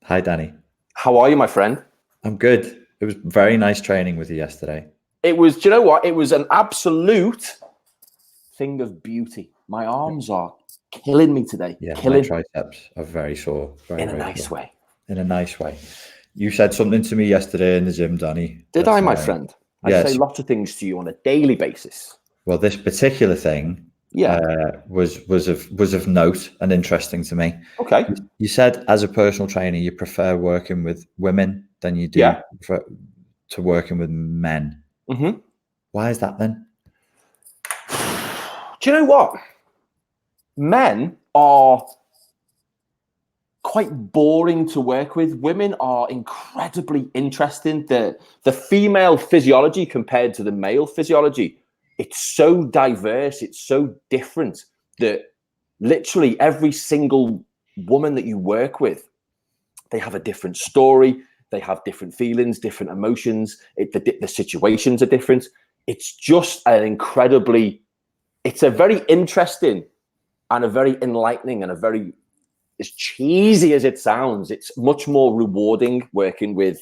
Hi, Danny. How are you, my friend? I'm good. It was very nice training with you yesterday. It was, do you know what? It was an absolute thing of beauty. My arms are killing me today. Yeah, my Killing triceps are very sore. in a Very nice sore. way. In a nice way. You said something to me yesterday in the gym, Danny. Did I, my friend? I say yes. lots of things to you on a daily basis. Well, this particular thing Yeah. was of note and interesting to me. Okay. You said as a personal trainer, you prefer working with women than you do Yeah. to working with men. Mm-hmm. Why is that then? Do you know what? Men are quite boring to work with. Women are incredibly interesting. The female physiology compared to the male physiology, it's so diverse, it's so different that literally every single woman that you work with, they have a different story, they have different feelings, different emotions, the situations are different. It's just it's a very interesting and a very enlightening and a very, as cheesy as it sounds, it's much more rewarding working with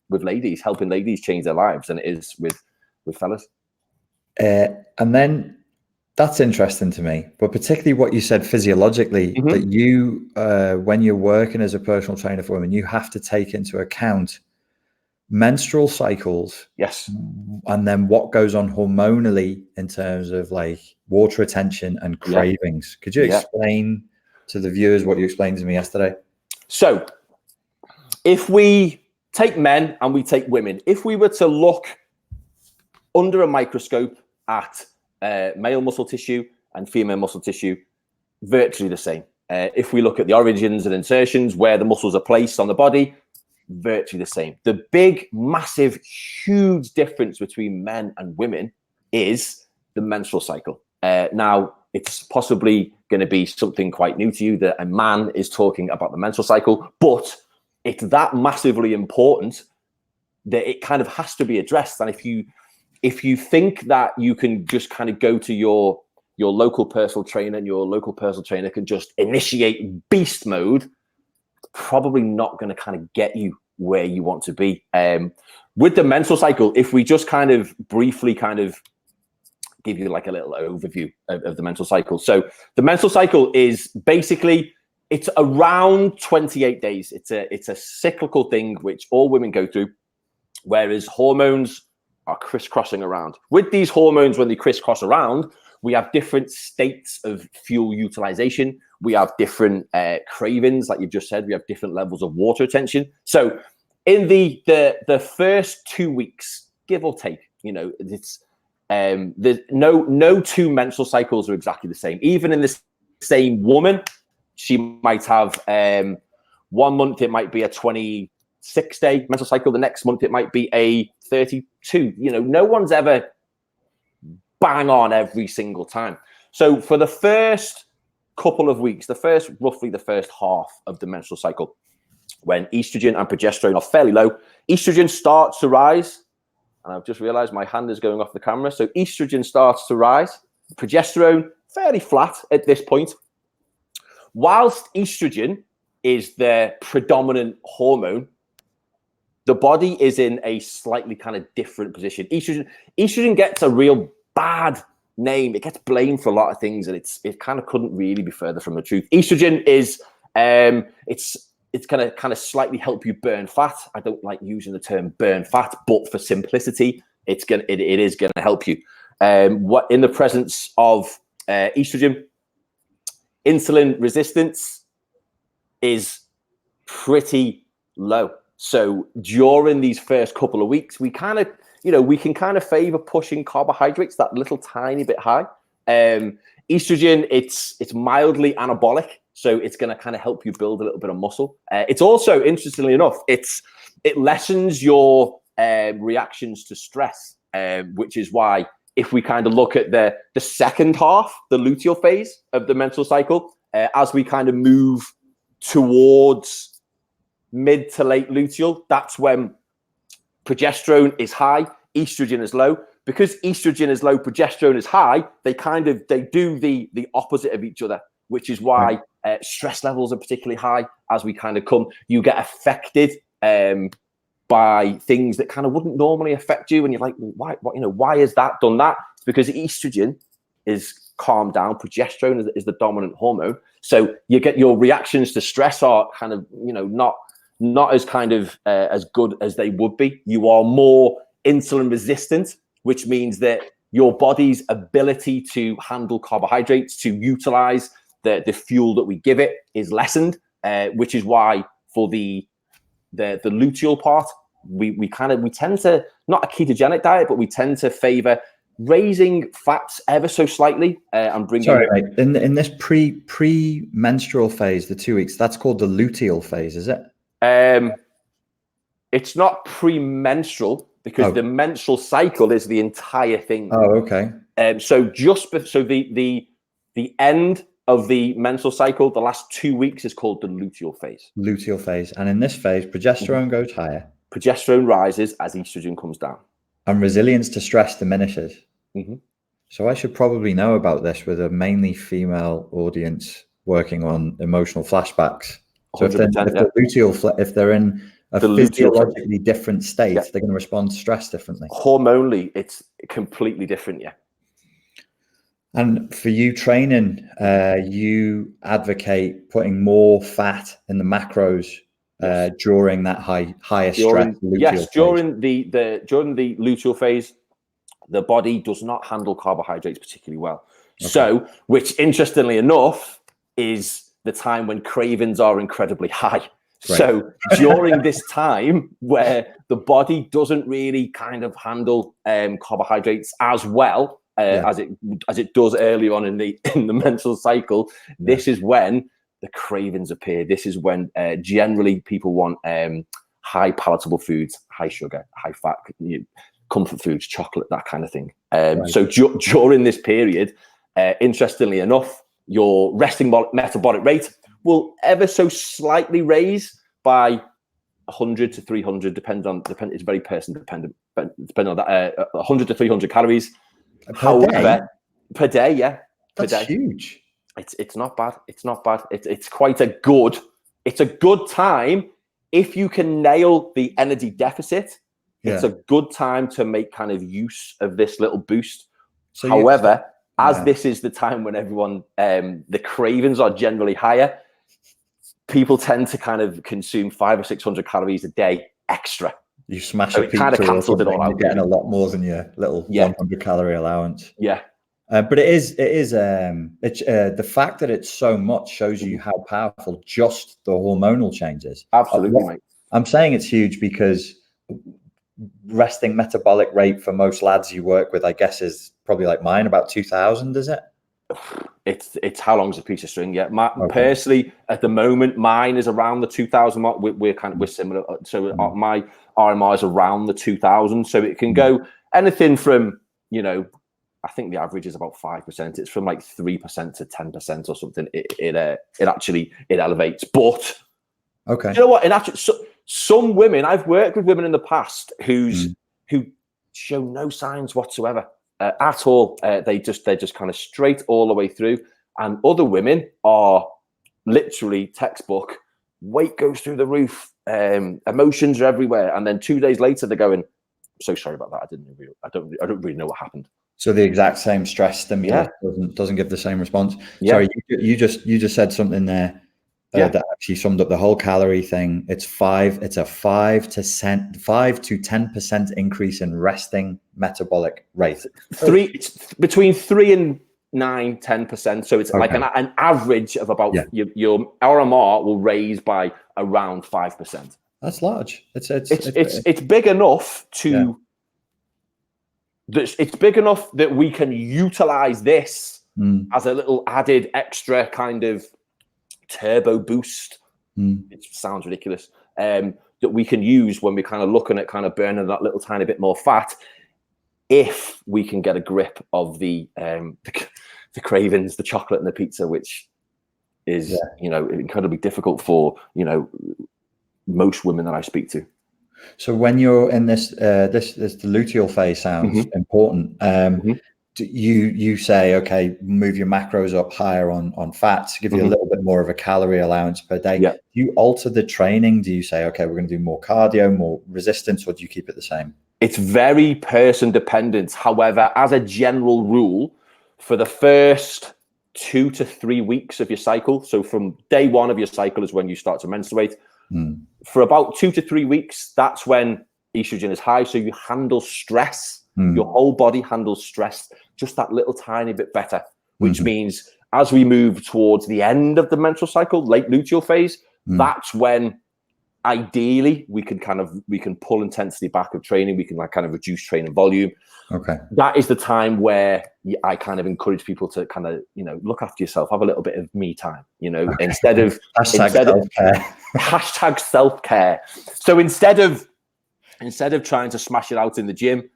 ladies, helping ladies change their lives than it is with fellas. And then that's interesting to me, but particularly what you said physiologically, that you, when you're working as a personal trainer for women, you have to take into account menstrual cycles. Yes. And then what goes on hormonally in terms of like water retention and cravings. Could you explain to the viewers what you explained to me yesterday? So if we take men and we take women, if we were to look under a microscope at male muscle tissue and female muscle tissue, virtually the same. If we look at the origins and insertions, where the muscles are placed on the body, virtually the same. The big, massive, huge difference between men and women is the menstrual cycle. Now, it's possibly going to be something quite new to you that a man is talking about the menstrual cycle, but it's that massively important that it kind of has to be addressed. And if you think that you can just kind of go to your local personal trainer and your local personal trainer can just initiate beast mode, probably not going to kind of get you where you want to be. With the menstrual cycle, if we just kind of briefly kind of give you like a little overview of the menstrual cycle. So the menstrual cycle is basically, it's around 28 days. It's a cyclical thing which all women go through, whereas hormones are crisscrossing around. With these hormones, when they crisscross around, we have different states of fuel utilization. We have different cravings, like you've just said. We have different levels of water retention. So in the first 2 weeks, give or take, it's there's no two menstrual cycles are exactly the same. Even in the same woman, she might have 1 month, it might be a 26-day menstrual cycle. The next month, it might be a 32. No one's ever bang on every single time. So for the first couple of weeks, roughly the first half of the menstrual cycle, when estrogen and progesterone are fairly low, estrogen starts to rise. And I've just realized my hand is going off the camera. So estrogen starts to rise, progesterone fairly flat at this point. Whilst estrogen is the predominant hormone, the body is in a slightly kind of different position. Estrogen gets a real bad name. It gets blamed for a lot of things, and it kind of couldn't really be further from the truth. Estrogen is it's gonna kind of slightly help you burn fat. I don't like using the term burn fat, but for simplicity, it is gonna help you. What in the presence of estrogen, insulin resistance is pretty low. So during these first couple of weeks, we kind of, we can kind of favor pushing carbohydrates that little tiny bit high. Estrogen, it's mildly anabolic, so it's going to kind of help you build a little bit of muscle. It's also, interestingly enough, it lessens your reactions to stress, which is why if we kind of look at the second half, the luteal phase of the menstrual cycle, as we kind of move towards mid to late luteal, that's when progesterone is high, estrogen is low. Because estrogen is low, progesterone is high, they do the opposite of each other, which is why stress levels are particularly high as we kind of come. You get affected by things that kind of wouldn't normally affect you, and you're like, why? What, why has that done that? It's because estrogen is calmed down. Progesterone is the dominant hormone, so you get your reactions to stress are kind of not as kind of as good as they would be. You are more insulin resistant, which means that your body's ability to handle carbohydrates, to utilize the fuel that we give it, is lessened, which is why for the luteal part, we tend to, not a ketogenic diet, but we tend to favor raising fats ever so slightly and bringing. Sorry, mate. In this pre-menstrual phase, the 2 weeks, that's called the luteal phase, is it? It's not premenstrual because the menstrual cycle is the entire thing. Oh, okay. So the end of the menstrual cycle, the last 2 weeks, is called the luteal phase. Luteal phase, and in this phase, progesterone goes higher. Progesterone rises as estrogen comes down, and resilience to stress diminishes. Mm-hmm. So I should probably know about this with a mainly female audience working on emotional flashbacks. So if they're in a physiologically different state, they're going to respond to stress differently. Hormonally, it's completely different, yeah. And for you training, you advocate putting more fat in the macros during that higher stress. During the luteal phase, the body does not handle carbohydrates particularly well. Okay. So, which interestingly enough is the time when cravings are incredibly high. Right. So during this time where the body doesn't really kind of handle carbohydrates as well as it does earlier on in the menstrual cycle, this is when the cravings appear. This is when generally people want high palatable foods, high sugar, high fat, comfort foods, chocolate, that kind of thing. So during this period, interestingly enough, your resting metabolic rate will ever so slightly raise by 100 to 300, it's very person dependent, but depending on that, 100 to 300 calories per day, yeah. That's huge. It's not bad. It's not bad. It's quite a good. It's a good time if you can nail the energy deficit. Yeah. It's a good time to make kind of use of this little boost. So however, this is the time when everyone, the cravings are generally higher, people tend to kind of consume 500 or 600 calories a day extra. You smash a pizza, kind of cancelled it all out. You're getting a lot more than your little 100 calorie allowance. Yeah. But it is the fact that it's so much shows you how powerful just the hormonal change is. Absolutely, mate. I'm saying it's huge because resting metabolic rate for most lads you work with, I guess, is probably like mine, about 2000, is it? It's how long's a piece of string? Yeah, personally, at the moment, mine is around the 2000 mark. We're similar. So my RMR is around the 2000. So it can go anything from, I think the average is about 5%. It's from like 3% to 10% or something. It elevates. But you know what? In actually, some women, I've worked with women in the past who show no signs whatsoever at all. They're just kind of straight all the way through. And other women are literally textbook. Weight goes through the roof. Emotions are everywhere. And then 2 days later, they're going, "So sorry about that. I don't really know what happened." So the exact same stress stimulus doesn't give the same response. Yeah. Sorry, you just said something there that actually summed up the whole calorie thing. It's a 5 to 10% increase in resting metabolic rate. Between 3 and 9, 10%. So it's like an average of about your RMR will raise by around 5%. That's large. It's big enough to. Yeah. It's big enough that we can utilize this as a little added extra kind of turbo boost. It sounds ridiculous. That we can use when we're kind of looking at kind of burning that little tiny bit more fat, if we can get a grip of the cravings, the chocolate and the pizza, which is incredibly difficult for most women that I speak to. So when you're in this the luteal phase sounds important. you say, okay, move your macros up higher on fats, give you a little bit more of a calorie allowance per day. Yeah. Do you alter the training? Do you say, okay, we're going to do more cardio, more resistance, or do you keep it the same? It's very person dependent. However, as a general rule, for the first 2 to 3 weeks of your cycle, so from day one of your cycle is when you start to menstruate, for about 2 to 3 weeks, that's when estrogen is high. So you handle stress. Your whole body handles stress just that little tiny bit better, which means as we move towards the end of the menstrual cycle, late luteal phase, that's when ideally we can pull intensity back of training. We can like kind of reduce training volume. Okay. That is the time where I kind of encourage people to kind of, look after yourself, have a little bit of me time, instead of self-care. Hashtag self-care. So instead of trying to smash it out in the gym,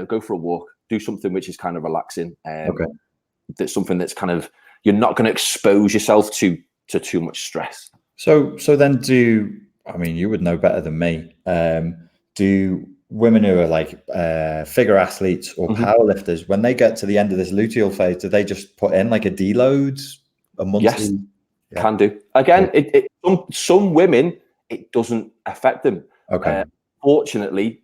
go for a walk, do something which is kind of relaxing. That's something that's kind of, you're not going to expose yourself to too much stress. So then you would know better than me. Do women who are like figure athletes or powerlifters, when they get to the end of this luteal phase, do they just put in like a deload, a monthly? Yes, can do. Again, some women, it doesn't affect them. Okay. Fortunately,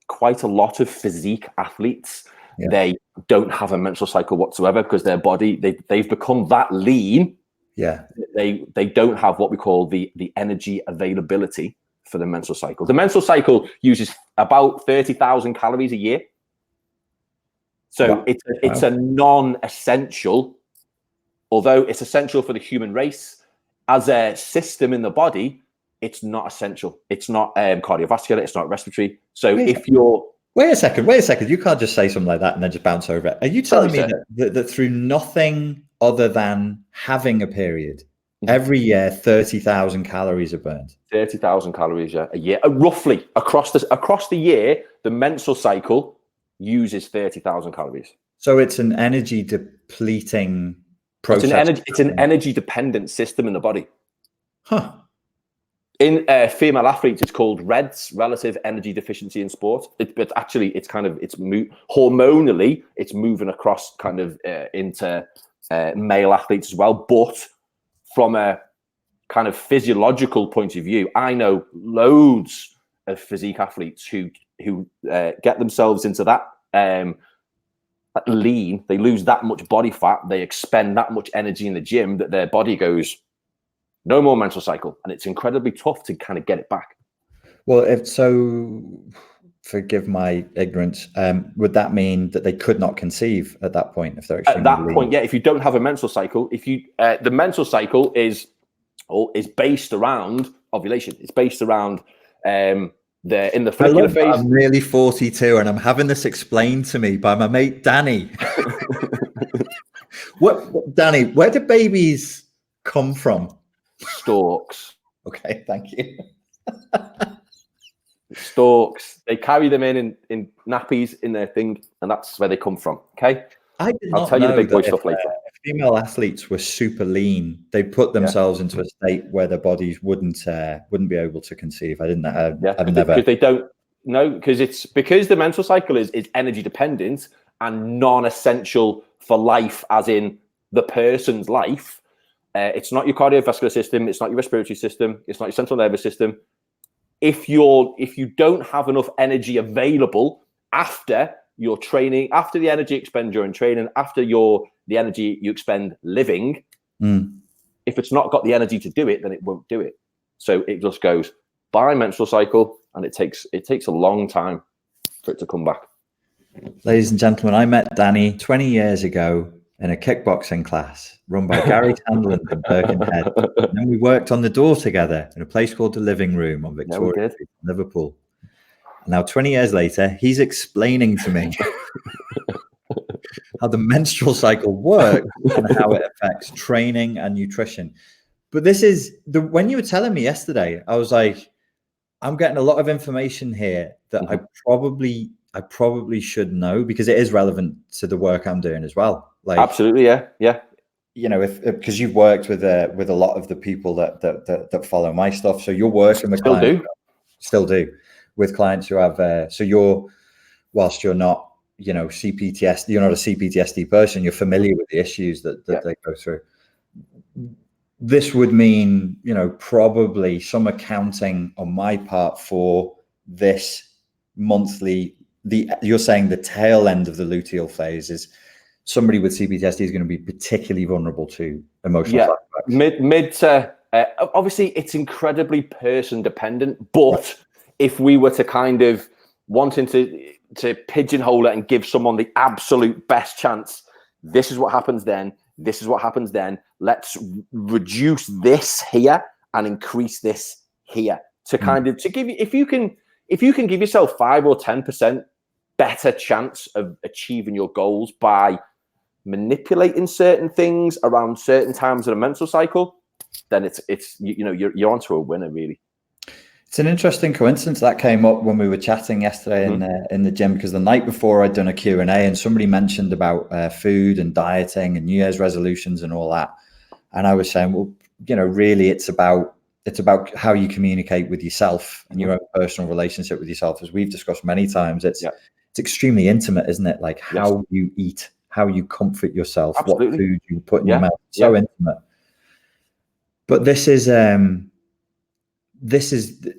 quite a lot of physique athletes, they don't have a menstrual cycle whatsoever because their body, they've become that lean. Yeah. They don't have what we call the energy availability for the menstrual cycle. The menstrual cycle uses about 30,000 calories a year. So it's a non-essential, although it's essential for the human race as a system in the body. It's not essential. It's not cardiovascular. It's not respiratory. So wait a second. You can't just say something like that and then just bounce over it. Are you telling me that through nothing other than having a period, every year 30,000 calories are burned? 30,000 calories a year, roughly across the year. The menstrual cycle uses 30,000 calories. So it's an energy depleting process. It's an energy dependent system in the body. Huh. In female athletes, it's called REDS, relative energy deficiency in sport. But actually, hormonally, it's moving across kind of into male athletes as well. But from a kind of physiological point of view, I know loads of physique athletes who get themselves into that lean. They lose that much body fat. They expend that much energy in the gym that their body goes, no more menstrual cycle, and it's incredibly tough to kind of get it back. Well, if so, forgive my ignorance. Would that mean that they could not conceive at that point if they're extremely at that lean? point? Yeah, if you don't have a menstrual cycle, the menstrual cycle is based around ovulation. It's based around in the follicular phase. I'm nearly 42, and I'm having this explained to me by my mate Danny. Danny? Where do babies come from? Stalks. Okay, thank you. Stalks. They carry them in nappies in their thing, and that's where they come from. Okay. I'll tell you the big boy stuff later. If female athletes were super lean, they put themselves into a state where their bodies wouldn't be able to conceive. I didn't. Because they don't. No, because the menstrual cycle is energy dependent and non-essential for life, as in the person's life. It's not your cardiovascular system. It's not your respiratory system. It's not your central nervous system. If you don't have enough energy available after your training, after the energy you expend during training, after the energy you expend living, if it's not got the energy to do it, then it won't do it. So it just goes by menstrual cycle, and it takes a long time for it to come back. Ladies and gentlemen, I met Danny 20 years ago in a kickboxing class run by Gary Tandland in Birkenhead. And then we worked on the door together in a place called the Living Room on Victoria Street, Liverpool. And now 20 years later, he's explaining to me how the menstrual cycle works and how it affects training and nutrition. But this is when you were telling me yesterday, I was like, I'm getting a lot of information here that I probably should know, because it is relevant to the work I'm doing as well. Like, absolutely, yeah. Because you've worked with a lot of the people that follow my stuff, so you're working with clients. Still do with clients who have. So whilst you're not, CPTSD, you're not a CPTSD person, you're familiar with the issues that they go through. This would mean, probably some accounting on my part for this monthly, you're saying the tail end of the luteal phase is somebody with CPTSD is going to be particularly vulnerable to emotional flashbacks. Mid to, obviously it's incredibly person dependent, but if we were to kind of wanting to pigeonhole it and give someone the absolute best chance, this is what happens then, this is what happens then, let's reduce this here and increase this here to kind of, to give you, if you can give yourself 5 or 10% better chance of achieving your goals by manipulating certain things around certain times of the menstrual cycle, then you're onto a winner, really. It's an interesting coincidence that came up when we were chatting yesterday in the gym, because the night before I'd done a Q&A and somebody mentioned about food and dieting and New Year's resolutions and all that. And I was saying, well, really it's about how you communicate with yourself and your own personal relationship with yourself. As we've discussed many times, it's extremely intimate, isn't it? Like how you eat, how you comfort yourself, what food you put in your mouth. So intimate. But this is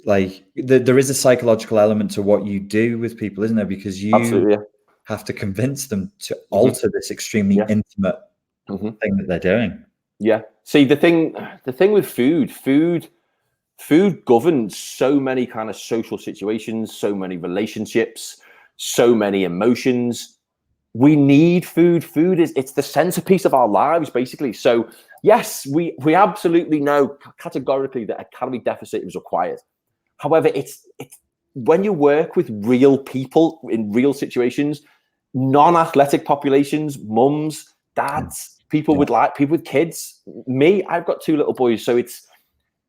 like there is a psychological element to what you do with people, isn't there? Because you have to convince them to alter this extremely intimate thing that they're doing. Yeah. See, the thing with food governs so many kind of social situations, so many relationships, so many emotions. We need food. It's the centerpiece of our lives, basically. So yes, we absolutely know categorically that a calorie deficit is required. However, it's when you work with real people in real situations, non-athletic populations, mums, dads, people with kids. Me, I've got 2 little boys, so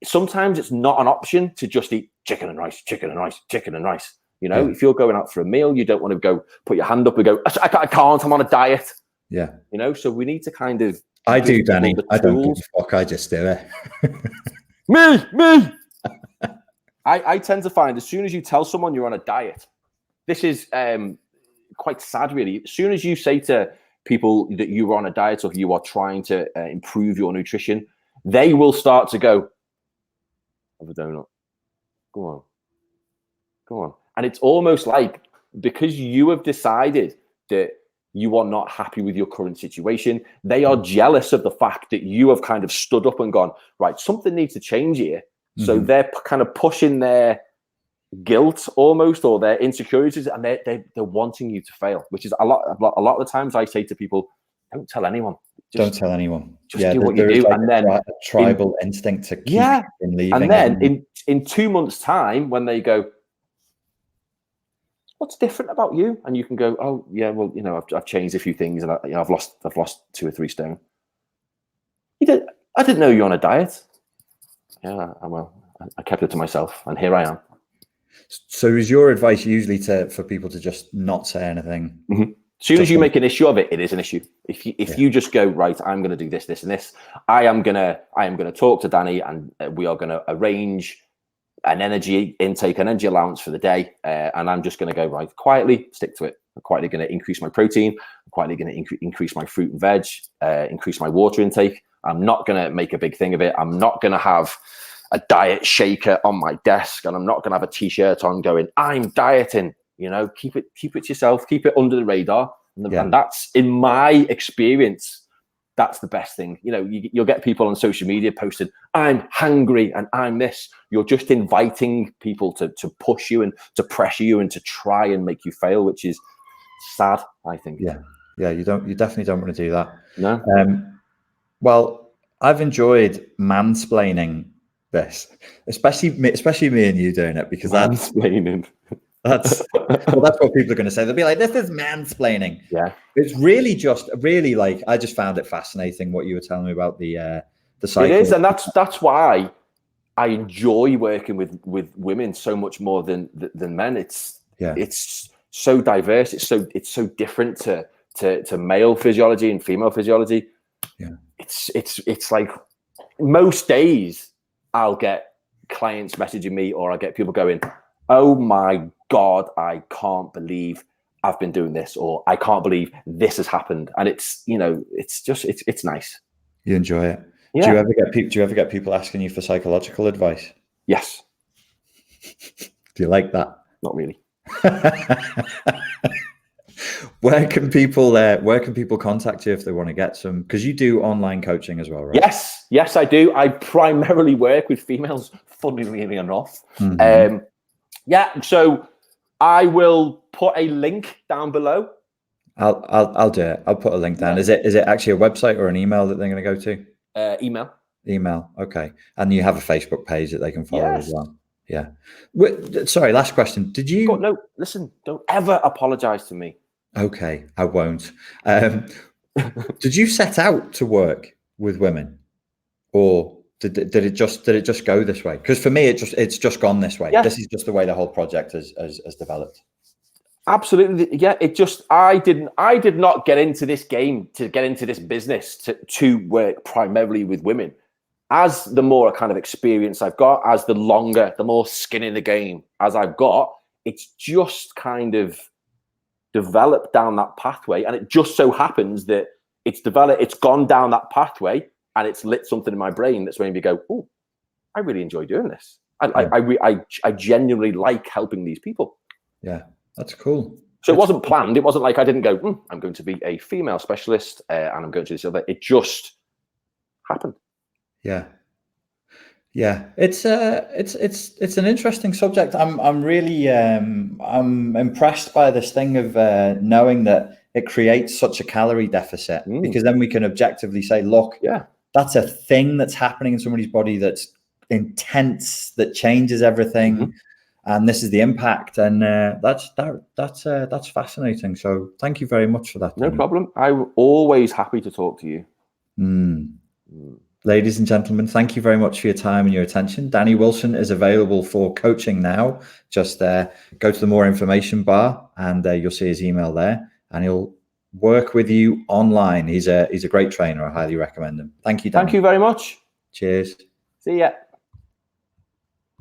sometimes it's not an option to just eat chicken and rice. If you're going out for a meal, you don't want to go put your hand up and go, I can't, I'm on a diet. Yeah. So we need to kind of. I do, Danny. I don't give a fuck. I just do it. Me. I tend to find as soon as you tell someone you're on a diet, this is quite sad, really. As soon as you say to people that you are on a diet or you are trying to improve your nutrition, they will start to go, have a donut. Go on. And it's almost like, because you have decided that you are not happy with your current situation, they are jealous of the fact that you have kind of stood up and gone, right, something needs to change here. So they're kind of pushing their guilt almost, or their insecurities, and they're wanting you to fail, which is a lot of the times I say to people, don't tell anyone. Don't tell anyone. Just do what you do. Like, and then a tribal instinct to keep from leaving. And then in 2 months' time, when they go, what's different about you? And you can go, oh yeah, well, I've changed a few things, and I've lost 2 or 3 stone. I didn't know you're on a diet. Yeah, well, I kept it to myself, and here I am. So is your advice usually for people to just not say anything? As soon as you make an issue of it, it is an issue. If you just go, right, I'm going to do this, this, and this. I am going to talk to Danny, and we are going to arrange an energy intake, an energy allowance for the day, and I'm just going to go, right, quietly stick to it. I'm quietly going to increase my protein. I'm quietly going to increase my fruit and veg, increase my water intake. I'm not going to make a big thing of it. I'm not going to have a diet shaker on my desk, and I'm not going to have a t-shirt on going, I'm dieting. Keep it to yourself, keep it under the radar. And that's, in my experience, that's the best thing. You'll get people on social media posting, I'm hungry and I'm this. You're just inviting people to push you and to pressure you and to try and make you fail, which is sad, I think. Yeah, you definitely don't want to do that. No. Well, I've enjoyed mansplaining this, especially me and you doing it, because mansplaining. That's what people are going to say. They'll be like, this is mansplaining. Yeah. It's really like, I just found it fascinating what you were telling me about the cycle. It is, and that's why I enjoy working with women so much more than men. It's so diverse. It's so different to male physiology and female physiology. Yeah. It's like most days I'll get clients messaging me, or I'll get people going, oh my God, I can't believe I've been doing this, or I can't believe this has happened. And it's, you know, it's nice. You enjoy it. Yeah. Do you ever get people asking you for psychological advice? Yes. Do you like that? Not really. Where can people contact you if they want to get some? Because you do online coaching as well, right? Yes, I do. I primarily work with females, funnily enough. Yeah, so I will put a link down below. I'll do it. I'll put a link down. Is it actually a website or an email that they're going to go to? Email. Email. Okay. And you have a Facebook page that they can follow as well. Yeah. Sorry, last question. Did you? No, listen, don't ever apologize to me. Okay, I won't. Did you set out to work with women, or did it just go this way? Because for me, it's just gone this way. Yeah. This is just the way the whole project has developed. Absolutely, yeah. I did not get into this game to get into this business to work primarily with women. As the more kind of experience I've got, as the more skin in the game as I've got, it's just kind of developed down that pathway. And it just so happens that it's gone down that pathway, and it's lit something in my brain that's made me go, oh, I really enjoy doing this. I genuinely like helping these people. Yeah, that's cool. So it wasn't planned. It wasn't like I didn't go, I'm going to be a female specialist and I'm going to this other. It just happened. Yeah. Yeah, it's an interesting subject. I'm really I'm impressed by this thing of knowing that it creates such a calorie deficit, because then we can objectively say, look, that's a thing that's happening in somebody's body that's intense, that changes everything, and this is the impact. And that's fascinating. So thank you very much for that. No problem. I'm always happy to talk to you. Ladies and gentlemen, thank you very much for your time and your attention. Danny Wilson is available for coaching now. Just go to the more information bar, and you'll see his email there, and he'll work with you online. He's a great trainer. I highly recommend him. Thank you, Danny. Thank you very much. Cheers. See ya.